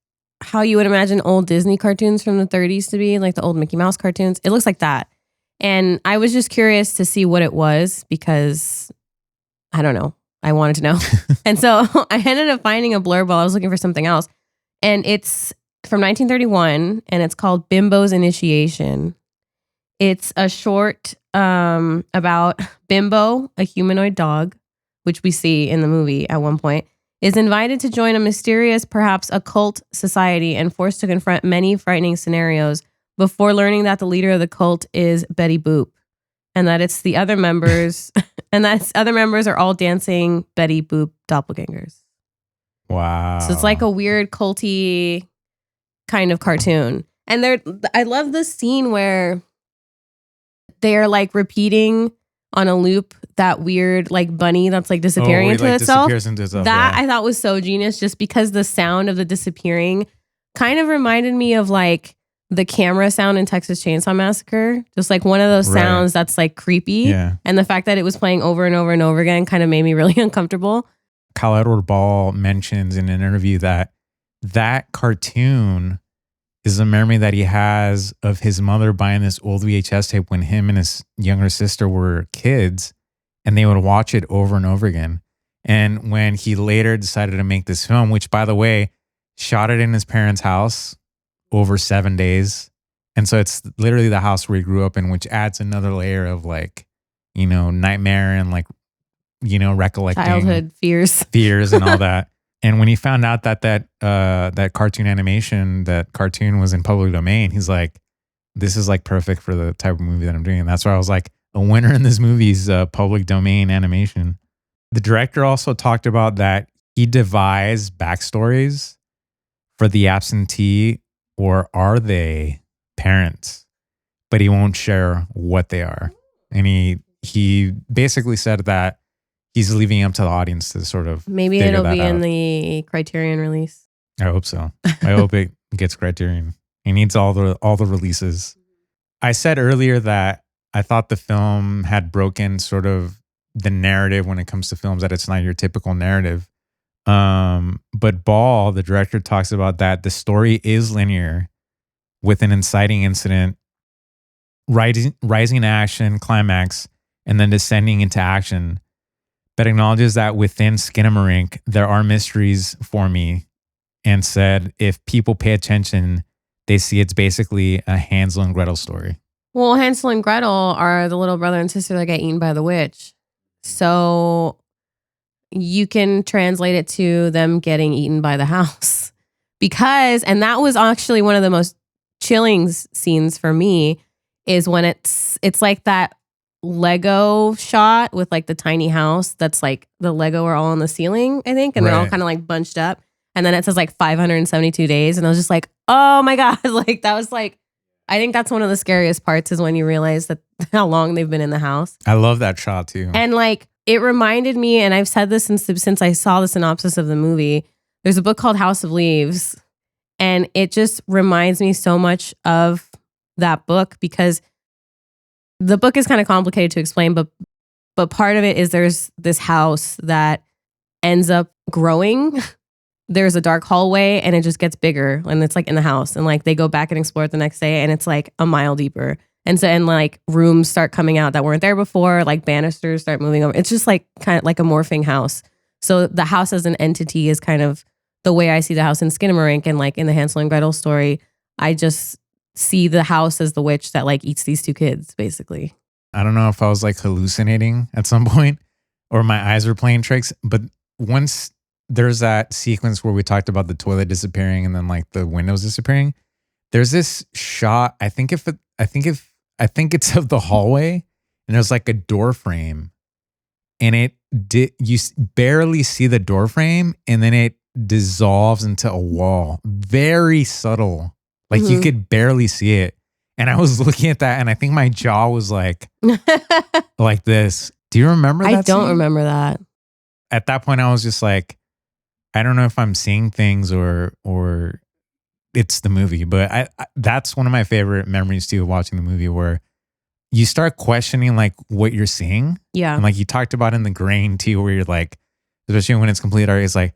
how you would imagine old Disney cartoons from the 30s to be, like the old Mickey Mouse cartoons. It looks like that. And I was just curious to see what it was because I don't know. I wanted to know. And so I ended up finding a blurb while I was looking for something else. And it's from 1931 and it's called Bimbo's Initiation. It's a short about Bimbo, a humanoid dog, which we see in the movie at one point, is invited to join a mysterious, perhaps occult society and forced to confront many frightening scenarios before learning that the leader of the cult is Betty Boop and that it's the other members and that other members are all dancing Betty Boop doppelgangers. Wow. So it's like a weird culty kind of cartoon. And I love the scene where they're like repeating on a loop that weird like bunny that's like disappearing into itself. That I thought was so genius just because the sound of the disappearing kind of reminded me of like the camera sound in Texas Chainsaw Massacre. Just like one of those sounds that's like creepy. Yeah. And the fact that it was playing over and over and over again kind of made me really uncomfortable. Kyle Edward Ball mentions in an interview that cartoon is a memory that he has of his mother buying this old VHS tape when him and his younger sister were kids, and they would watch it over and over again. And when he later decided to make this film, which by the way, shot it in his parents' house over 7 days. And so it's literally the house where he grew up in, which adds another layer of like, you know, nightmare and like, you know, recollecting childhood fears and all that. And when he found out that cartoon animation, that cartoon was in public domain, he's like, this is like perfect for the type of movie that I'm doing. And that's why I was like, a winner in this movie is public domain animation. The director also talked about that he devised backstories for the absentee or are they parents, but he won't share what they are. And he basically said that he's leaving up to the audience to sort of maybe it'll be in the Criterion release. I hope so. I hope it gets Criterion. He needs all the releases. I said earlier that I thought the film had broken sort of the narrative when it comes to films, that it's not your typical narrative. But Ball, the director, talks about that the story is linear with an inciting incident, rising action, climax, and then descending into action, but acknowledges that within Skinamarink, there are mysteries for me, and said if people pay attention, they see it's basically a Hansel and Gretel story. Well, Hansel and Gretel are the little brother and sister that get eaten by the witch. So you can translate it to them getting eaten by the house. And that was actually one of the most chilling scenes for me, is when it's like that Lego shot with like the tiny house that's like the Lego are all on the ceiling, I think, and they're all kind of like bunched up. And then it says like 572 days. And I was just like, oh my God. Like that was like, I think that's one of the scariest parts is when you realize that how long they've been in the house. I love that shot too. And like, it reminded me, and I've said this since I saw the synopsis of the movie, there's a book called House of Leaves. And it just reminds me so much of that book because the book is kind of complicated to explain, but part of it is there's this house that ends up growing. There's a dark hallway and it just gets bigger and it's like in the house, and like they go back and explore it the next day and it's like a mile deeper. And like rooms start coming out that weren't there before, like banisters start moving over. It's just like kind of like a morphing house. So the house as an entity is kind of the way I see the house in Skinamarink, and like in the Hansel and Gretel story, I just see the house as the witch that like eats these two kids, basically. I don't know if I was like hallucinating at some point or my eyes were playing tricks. But once there's that sequence where we talked about the toilet disappearing and then like the windows disappearing, there's this shot. I think it's of the hallway, and there's like a door frame, and you barely see the door frame, and then it dissolves into a wall. Very subtle. Like you could barely see it. And I was looking at that and I think my jaw was like this. Do you remember that? I don't scene? remember that. At that point I was just like, I don't know if I'm seeing things or it's the movie, but I that's one of my favorite memories too of watching the movie, where you start questioning like what you're seeing. Yeah. And like you talked about in The Grain too, where you're like, especially when it's complete art, it's like,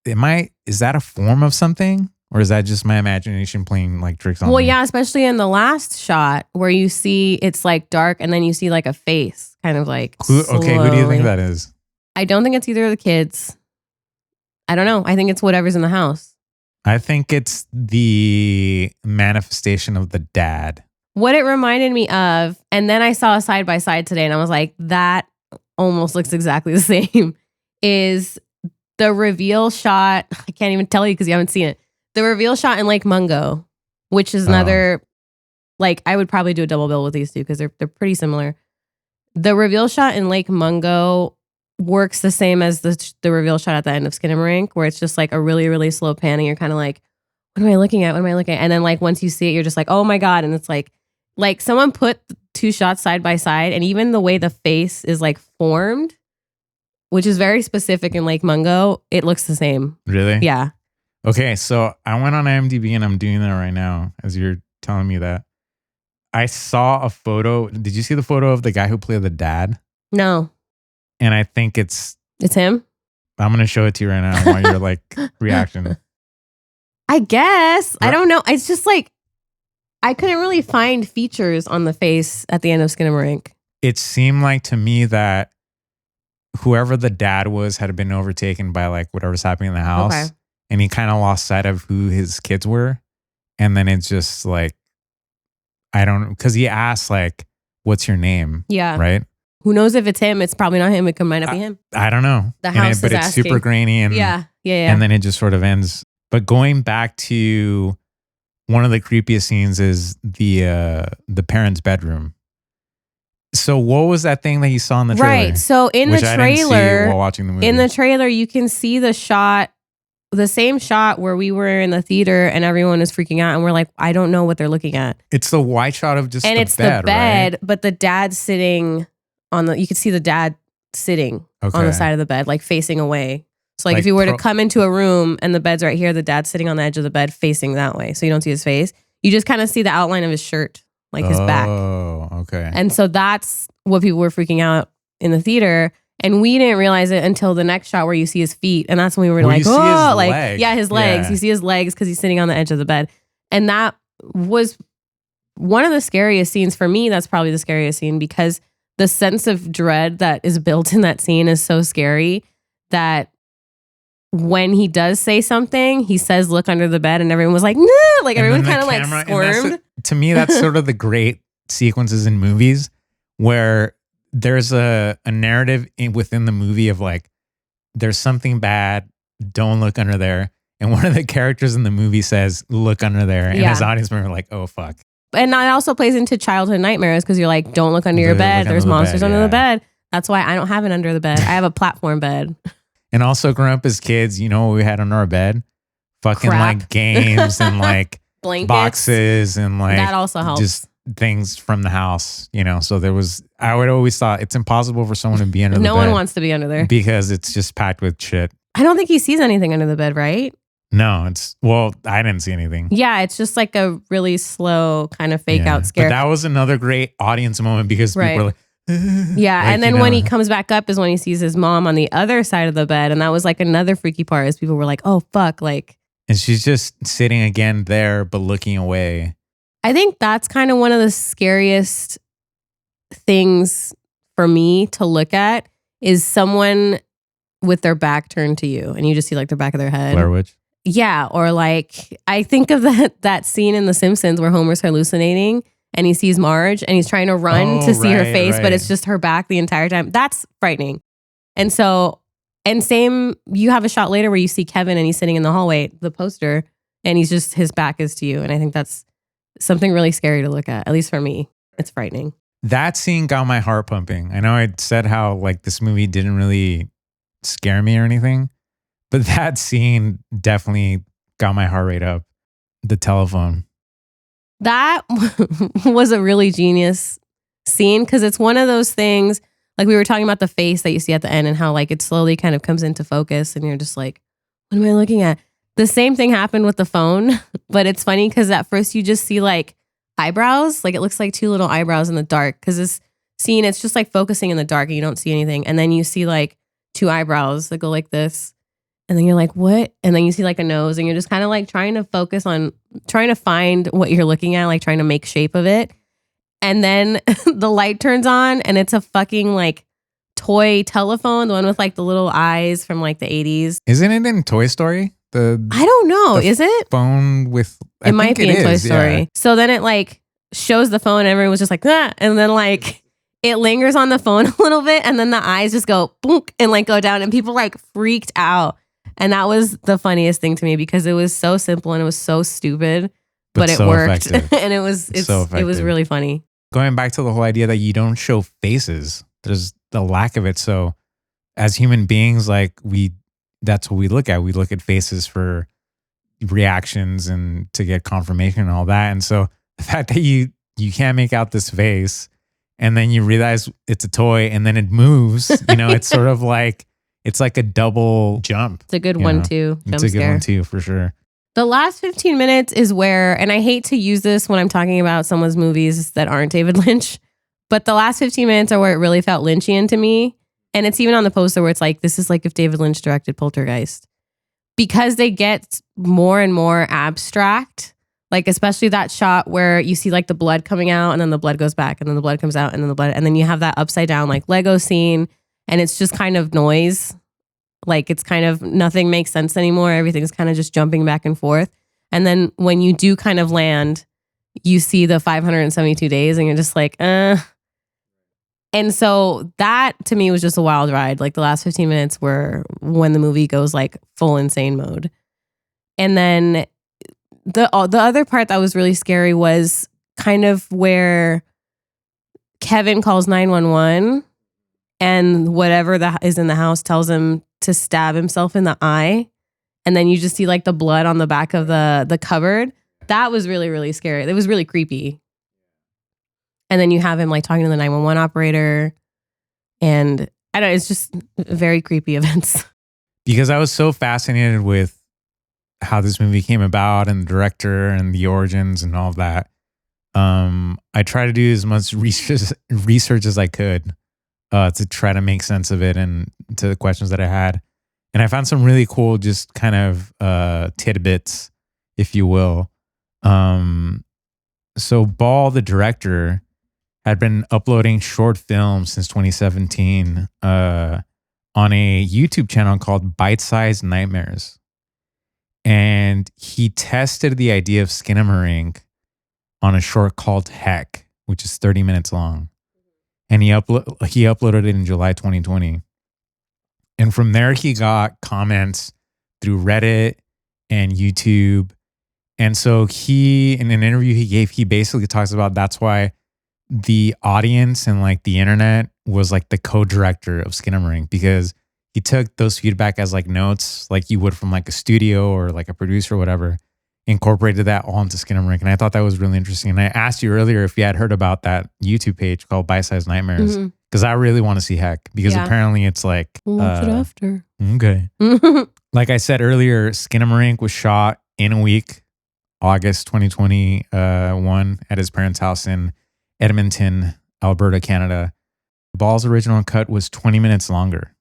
is that a form of something? Or is that just my imagination playing like tricks on me? Well, yeah, especially in the last shot where you see it's like dark and then you see like a face kind of like Who do you slowly. think that is? I don't think it's either of the kids. I don't know. I think it's whatever's in the house. I think it's the manifestation of the dad. What it reminded me of, and then I saw a side by side today and I was like, that almost looks exactly the same, is the reveal shot. I can't even tell you because you haven't seen it. The reveal shot in Lake Mungo, which is another, like, I would probably do a double bill with these two because they're pretty similar. The reveal shot in Lake Mungo works the same as the reveal shot at the end of Skinamarink, where it's just like a really, really slow pan and you're kind of like, what am I looking at? What am I looking at? And then like once you see it, you're just like, oh my God. And it's like someone put two shots side by side, and even the way the face is like formed, which is very specific in Lake Mungo, it looks the same. Really? Yeah. Okay, so I went on IMDb and I'm doing that right now as you're telling me that. I saw a photo. Did you see the photo of the guy who played the dad? No. And I think it's him? I'm going to show it to you right now. I want your like reaction. I guess. I don't know. It's just like, I couldn't really find features on the face at the end of Skinamarink. It seemed like to me that whoever the dad was had been overtaken by like whatever's happening in the house. Okay. And he kind of lost sight of who his kids were. And then it's just like, I don't, because he asked like, what's your name? Yeah. Right? Who knows if it's him? It's probably not him. It might not be him. I don't know. The house but is it's asking. super grainy and Yeah. And then it just sort of ends. But going back to one of the creepiest scenes is the parents' bedroom. So what was that thing that you saw in the trailer? Right. So in Which the I didn't see trailer, while watching the movie. in the trailer, you can see the shot, the same shot where we were in the theater and everyone is freaking out and we're like, I don't know what they're looking at. It's the wide shot of just And the it's bed, the bed, right? but the dad's sitting on you can see the dad sitting on the side of the bed, like facing away. So like if you were to come into a room and the bed's right here, the dad's sitting on the edge of the bed facing that way. So you don't see his face. You just kind of see the outline of his shirt, like his back. Oh, okay. And so that's what people were freaking out in the theater. And we didn't realize it until the next shot where you see his feet. And that's when we were Well, like, you see his oh, like, leg. yeah, his legs. Yeah. You see his legs because he's sitting on the edge of the bed. And that was one of the scariest scenes for me. That's probably the scariest scene because the sense of dread that is built in that scene is so scary that when he does say something, he says, look under the bed. And everyone was like, no, like And everyone then kind of the like camera- and squirmed. to me, that's sort of the great sequences in movies where there's a narrative within the movie of like, there's something bad, don't look under there. And one of the characters in the movie says, look under there. And Yeah. his audience member are like, oh, fuck. And that also plays into childhood nightmares because you're like, don't look under your Look bed. under There's the monsters bed, under yeah. the bed. That's why I don't have it under the bed. I have a platform bed. And also growing up as kids, you know what we had under our bed? Fucking Crap. like games and like Blankets. boxes and like That also helps. just things from the house, you know? So I would always thought it's impossible for someone to be under the bed. No one wants to be under there. Because it's just packed with shit. I don't think he sees anything under the bed, right? No, I didn't see anything. Yeah, it's just like a really slow kind of fake out scare. But that was another great audience moment because Right. people were like, yeah, like, and then you when know. he comes back up is when he sees his mom on the other side of the bed. And that was like another freaky part is people were like, oh, fuck. Like, And she's just sitting again there, but looking away. I think that's kind of one of the scariest things for me to look at is someone with their back turned to you and you just see like the back of their head. Blair Witch. Yeah, or like I think of that scene in The Simpsons where Homer's hallucinating and he sees Marge and he's trying to run Oh, to see her right, face, but right. it's just her back the entire time. That's frightening. And so, and same, you have a shot later where you see Kevin and he's sitting in the hallway, the poster, and he's just, his back is to you. And I think that's something really scary to look at least for me. It's frightening. That scene got my heart pumping. I know I said how like this movie didn't really scare me or anything, but that scene definitely got my heart rate up. The telephone. That was a really genius scene because it's one of those things, like we were talking about the face that you see at the end and how like it slowly kind of comes into focus and you're just like, what am I looking at? The same thing happened with the phone, but it's funny because at first you just see like eyebrows, like it looks like two little eyebrows in the dark because this scene, it's just like focusing in the dark and you don't see anything. And then you see like two eyebrows that go like this. And then you're like, what? And then you see like a nose and you're just kind of like trying to focus on trying to find what you're looking at, like trying to make shape of it. And then the light turns on and it's a fucking like toy telephone, the one with like the little eyes from like the 80s. Isn't it in Toy Story? I don't know. Is it? Phone with... It might be in Toy Story. Yeah. So then it like shows the phone and everyone was just like, ah. And then like it lingers on the phone a little bit and then the eyes just go boonk and like go down and people like freaked out. And that was the funniest thing to me because it was so simple and it was so stupid, but it so worked. effective. And it was really funny. Going back to the whole idea that you don't show faces, there's the lack of it. So as human beings, like that's what we look at. We look at faces for reactions and to get confirmation and all that. And so the fact that you can't make out this face and then you realize it's a toy and then it moves, it's sort of like, it's like a double jump. It's a good one too. It's a good one too, for sure. The last 15 minutes is where, and I hate to use this when I'm talking about someone's movies that aren't David Lynch, but the last 15 minutes are where it really felt Lynchian to me. And it's even on the poster where it's like, this is like if David Lynch directed Poltergeist. Because they get more and more abstract, like especially that shot where you see like the blood coming out and then the blood goes back and then the blood comes out and then the blood, and then you have that upside down like Lego scene. And it's just kind of noise. Like it's kind of nothing makes sense anymore. Everything's kind of just jumping back and forth. And then when you do kind of land, you see the 572 days and you're just like, And so that to me was just a wild ride. Like the last 15 minutes were when the movie goes like full insane mode. And then the other part that was really scary was kind of where Kevin calls 911. And whatever that is in the house tells him to stab himself in the eye. And then you just see like the blood on the back of the cupboard. That was really, really scary. It was really creepy. And then you have him like talking to the 911 operator. And I don't know, it's just very creepy events. Because I was so fascinated with how this movie came about and the director and the origins and all of that. I tried to do as much research as I could. To try to make sense of it and to the questions that I had. And I found some really cool, just kind of tidbits, if you will. So Ball, the director, had been uploading short films since 2017 on a YouTube channel called Bite-Sized Nightmares. And he tested the idea of Skinamarink on a short called Heck, which is 30 minutes long. And he uploaded it in July 2020. And from there, he got comments through Reddit and YouTube. And so in an interview he gave, he basically talks about that's why the audience and like the internet was like the co-director of Skinamarink, because he took those feedback as like notes, like you would from like a studio or like a producer or whatever, incorporated that all into Skinamarink. And I thought that was really interesting. And I asked you earlier if you had heard about that YouTube page called Bite-Sized Nightmares, because I really want to see Heck, because apparently it's like... We'll watch it after. Okay. Like I said earlier, Skinamarink was shot in a week, August 2021, at his parents' house in Edmonton, Alberta, Canada. Ball's original cut was 20 minutes longer,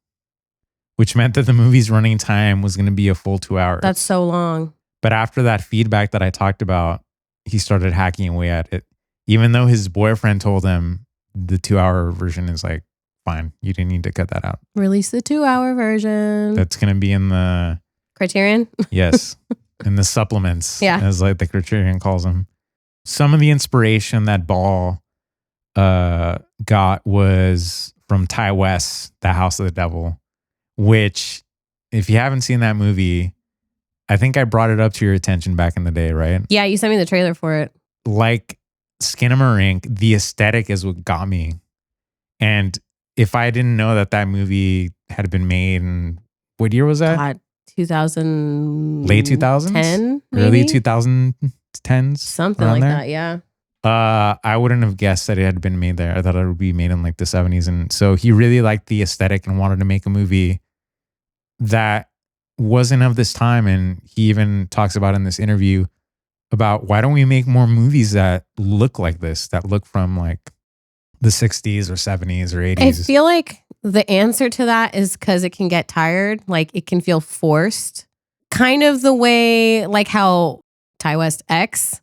which meant that the movie's running time was going to be a full 2 hours. That's so long. But after that feedback that I talked about, he started hacking away at it. Even though his boyfriend told him the 2-hour version is like, fine, you didn't need to cut that out. Release the 2-hour version. That's going to be in the... Criterion? Yes. In the supplements, as like the Criterion calls them. Some of the inspiration that Ball got was from Ty West's The House of the Devil. which if you haven't seen that movie, I think I brought it up to your attention back in the day, right? Yeah, you sent me the trailer for it. Like Skinamarink, the aesthetic is what got me. And if I didn't know that movie had been made in, what year was that? God, 2000, Late 2000s? 10, Early maybe? 2010s? Something around like there? that, yeah. I wouldn't have guessed that it had been made there. I thought it would be made in like the 70s. And so he really liked the aesthetic and wanted to make a movie that wasn't of this time. And he even talks about in this interview about why don't we make more movies that look like this, that look from like the 60s or 70s or 80s. I feel like the answer to that is because it can get tired. Like it can feel forced. Kind of the way like how Ty West X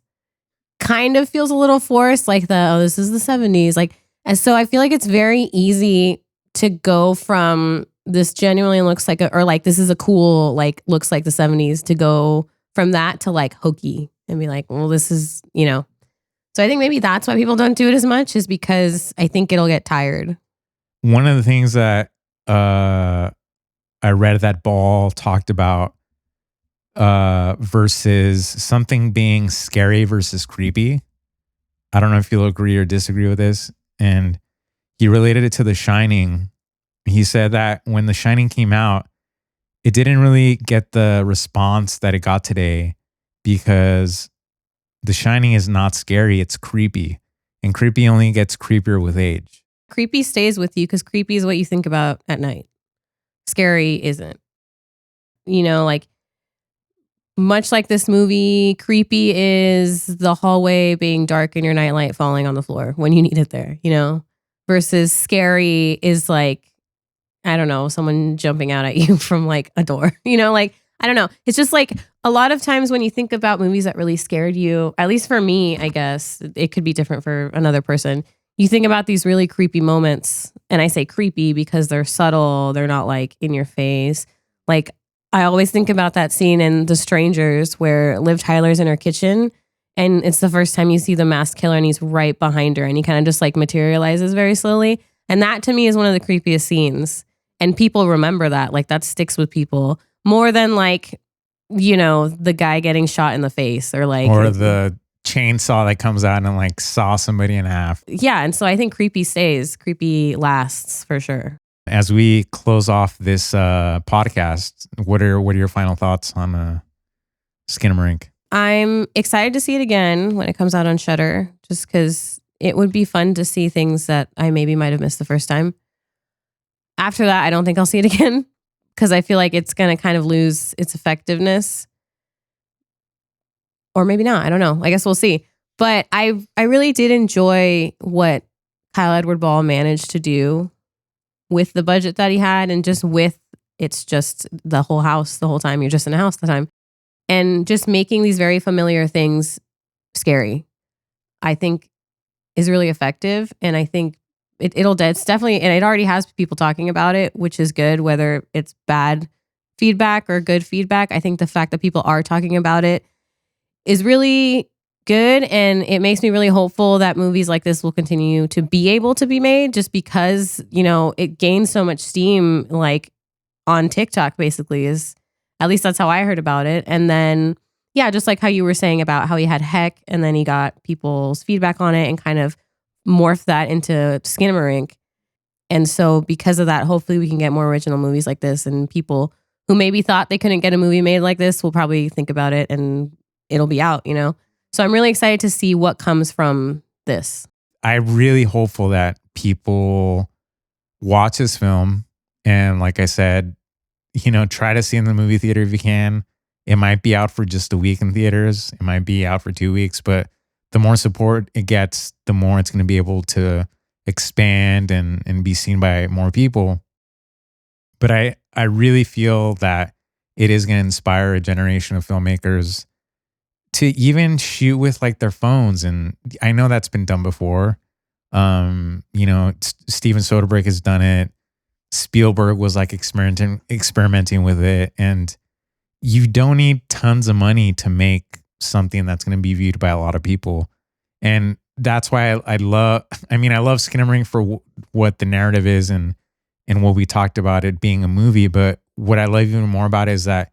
kind of feels a little forced. Like this is the 70s. Like, and so I feel like it's very easy to go from this genuinely looks like or like this is a cool, like looks like the 70s to go from that to like hokey and be like, well, this is, So I think maybe that's why people don't do it as much is because I think it'll get tired. One of the things that I read that Ball talked about versus something being scary versus creepy. I don't know if you'll agree or disagree with this. And he related it to The Shining. He said that when The Shining came out, it didn't really get the response that it got today because The Shining is not scary, it's creepy. And creepy only gets creepier with age. Creepy stays with you because creepy is what you think about at night. Scary isn't. Like much like this movie, creepy is the hallway being dark and your nightlight falling on the floor when you need it there, versus scary is like, I don't know, someone jumping out at you from like a door, like, I don't know. It's just like a lot of times when you think about movies that really scared you, at least for me, I guess it could be different for another person. You think about these really creepy moments, and I say creepy because they're subtle. They're not like in your face. Like I always think about that scene in The Strangers where Liv Tyler's in her kitchen and it's the first time you see the masked killer and he's right behind her and he kind of just like materializes very slowly. And that to me is one of the creepiest scenes. And people remember that. Like that sticks with people more than like, the guy getting shot in the face or like. Or the chainsaw that comes out and like saw somebody in half. Yeah. And so I think creepy stays. Creepy lasts for sure. As we close off this podcast, what are your final thoughts on Skinamarink? I'm excited to see it again when it comes out on Shudder, just because it would be fun to see things that I maybe might have missed the first time. After that, I don't think I'll see it again because I feel like it's going to kind of lose its effectiveness. Or maybe not. I don't know. I guess we'll see. But I really did enjoy what Kyle Edward Ball managed to do with the budget that he had and just with it's just the whole house the whole time. You're just in a house the time. And just making these very familiar things scary, I think is really effective. And I think it's definitely, and it already has people talking about it, which is good, whether it's bad feedback or good feedback. I think the fact that people are talking about it is really good. And it makes me really hopeful that movies like this will continue to be able to be made just because, it gains so much steam, like on TikTok basically is, at least that's how I heard about it. And then, yeah, just like how you were saying about how he had Heck and then he got people's feedback on it and kind of morphed that into Skinamarink. And so because of that, hopefully we can get more original movies like this and people who maybe thought they couldn't get a movie made like this will probably think about it and it'll be out, So I'm really excited to see what comes from this. I'm really hopeful that people watch this film and like I said, try to see it in the movie theater if you can. It might be out for just a week in theaters. It might be out for 2 weeks, but the more support it gets, the more it's going to be able to expand and be seen by more people. But I really feel that it is going to inspire a generation of filmmakers to even shoot with like their phones. And I know that's been done before. Steven Soderbergh has done it. Spielberg was like experimenting with it. And you don't need tons of money to make something that's going to be viewed by a lot of people. And that's why I love Skinamarink for what the narrative is and and what we talked about it being a movie. But what I love even more about it is that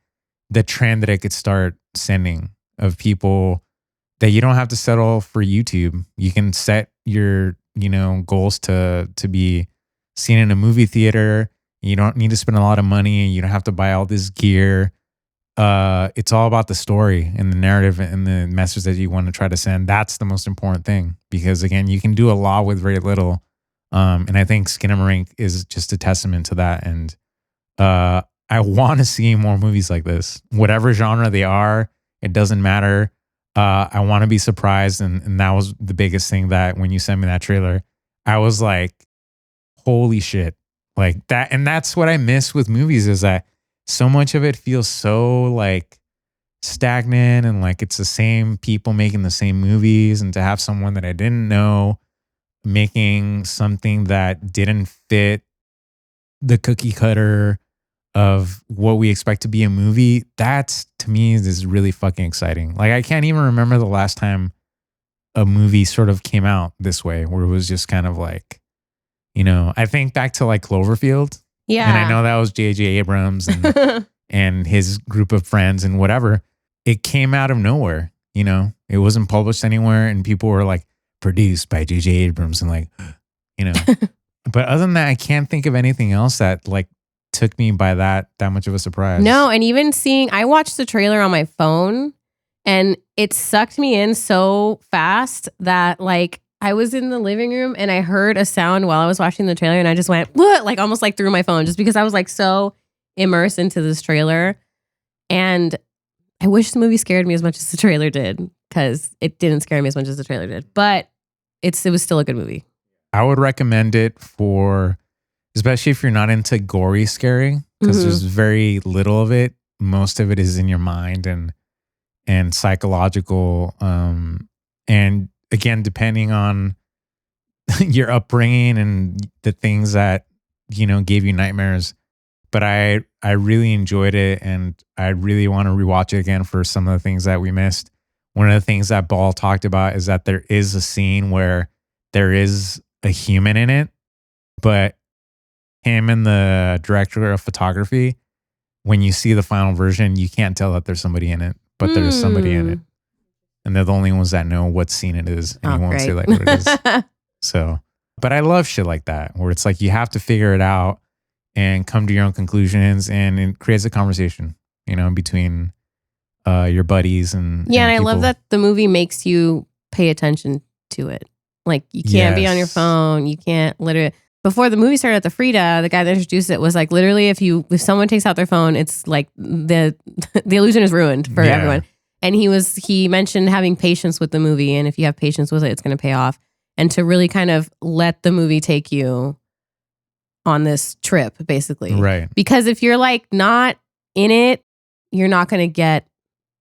the trend that it could start sending of people that you don't have to settle for YouTube. You can set your, goals to be seen in a movie theater. You don't need to spend a lot of money. You don't have to buy all this gear. It's all about the story and the narrative and the message that you want to try to send. That's the most important thing, because again, you can do a lot with very little. And I think Skinamarink is just a testament to that. And I want to see more movies like this, whatever genre they are. It doesn't matter. I want to be surprised. And that was the biggest thing, that when you sent me that trailer, I was like, holy shit. Like that. And that's what I miss with movies, is that so much of it feels so like stagnant, and like it's the same people making the same movies. And to have someone that I didn't know making something that didn't fit the cookie cutter of what we expect to be a movie, that's, to me, is really fucking exciting. Like I can't even remember the last time a movie sort of came out this way, where it was just kind of like, I think back to like Cloverfield. Yeah. And I know that was J.J. Abrams and and his group of friends and whatever. It came out of nowhere, It wasn't published anywhere, and people were like, produced by J.J. Abrams, and like, But other than that, I can't think of anything else that like took me by that much of a surprise. No, and even I watched the trailer on my phone, and it sucked me in so fast that like I was in the living room and I heard a sound while I was watching the trailer, and I just went, what? Like almost like through my phone, just because I was like so immersed into this trailer. And I wish the movie scared me as much as the trailer did, because it didn't scare me as much as the trailer did. But it was still a good movie. I would recommend it for, especially if you're not into gory scary, because there's very little of it. Most of it is in your mind and psychological. And again, depending on your upbringing and the things that, gave you nightmares. But I really enjoyed it, and I really want to rewatch it again for some of the things that we missed. One of the things that Ball talked about is that there is a scene where there is a human in it, but him and the director of photography, when you see the final version, you can't tell that there's somebody in it, but there's somebody in it. And they're the only ones that know what scene it is, and he won't say like what it is. So, but I love shit like that, where it's like you have to figure it out and come to your own conclusions, and it creates a conversation, between your buddies and and I people. love that the movie makes you pay attention to it. Like you can't be on your phone. You can't literally. Before the movie started at the Frida, the guy that introduced it was like, literally, if someone takes out their phone, it's like the illusion is ruined for everyone. And he mentioned having patience with the movie, and if you have patience with it, it's going to pay off. And to really kind of let the movie take you on this trip, basically. Right. Because if you're like not in it, you're not going to get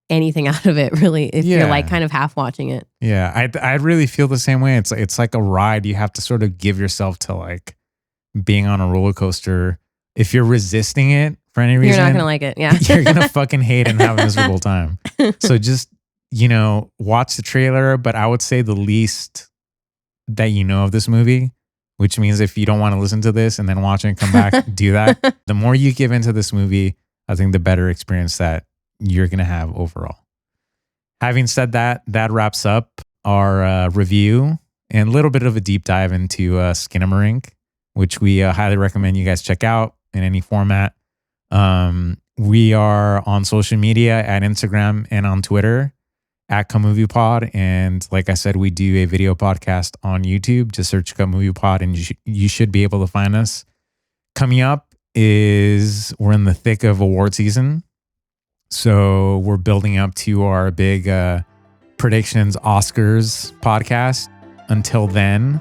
anything out of it, really, if you're like kind of half watching it. Yeah, I really feel the same way. It's like a ride. You have to sort of give yourself to like being on a roller coaster. If you're resisting it for any reason, you're not going to like it. Yeah. You're going to fucking hate it and have a miserable time. So just, watch the trailer, but I would say the least that you know of this movie, which means if you don't want to listen to this and then watch it and come back, do that. The more you give into this movie, I think the better experience that you're going to have overall. Having said that, that wraps up our review and a little bit of a deep dive into Skinamarink, which we highly recommend you guys check out in any format. We are on social media at Instagram and on Twitter at Come Movie Pod. And like I said, we do a video podcast on YouTube. Just search Come Movie Pod and you should be able to find us. Coming up we're in the thick of award season. So we're building up to our big predictions Oscars podcast. Until then,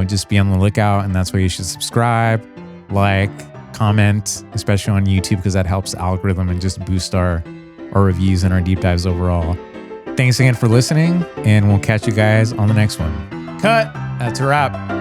just be on the lookout, and that's why you should subscribe, like, comment, especially on YouTube, because that helps the algorithm and just boost our reviews and our deep dives overall. Thanks again for listening, and we'll catch you guys on the next one. Cut. That's a wrap.